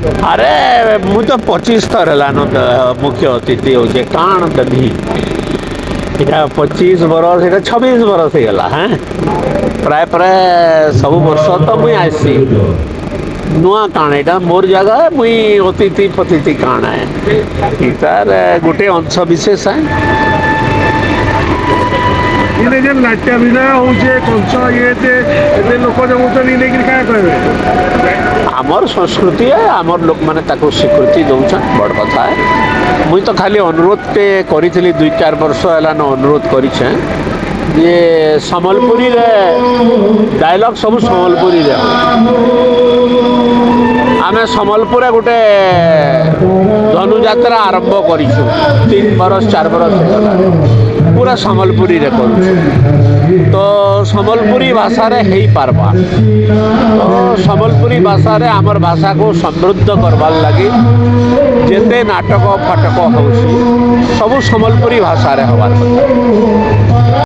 अरे मु तो 25 थर है मुख्य अतिथि हो काण दधी इटा 25 बरस इटा 26 बरस हो गला हैं प्राय प्राय सब वर्ष तो मुई आसी नुआ काण एटा मोर जगह मुई अतिथि फतिथि काण है इतार गोटे अंश विशेष है। इने जे नाट्य अभिनय होचे कंस ये एते लोक जमुचनी लेकिन क्या कहबे आमर संस्कृति है आमर लोक माने ताको स्वीकृति दौछन बड़ कथा है। मुई तो खाली अनुरोध टे करी 2-4 वर्ष है अनुरोध करिछे ये सम्बलपुरी रे डायलॉग सब सम्बलपुरी रे आमे सम्बलपुर गोटे धनुयात्रा आरंभ करिछु 3-4 बरस पूरा सम्बलपुरी रे करूछु तो सम्बलपुरी भाषा रे हेई पारबा तो सम्बलपुरी भाषा रे आमर भाषा को समृद्ध करबार लगी जेते नाटक फाटक होउछि सब सम्बलपुरी भाषा रे हबार କଥା।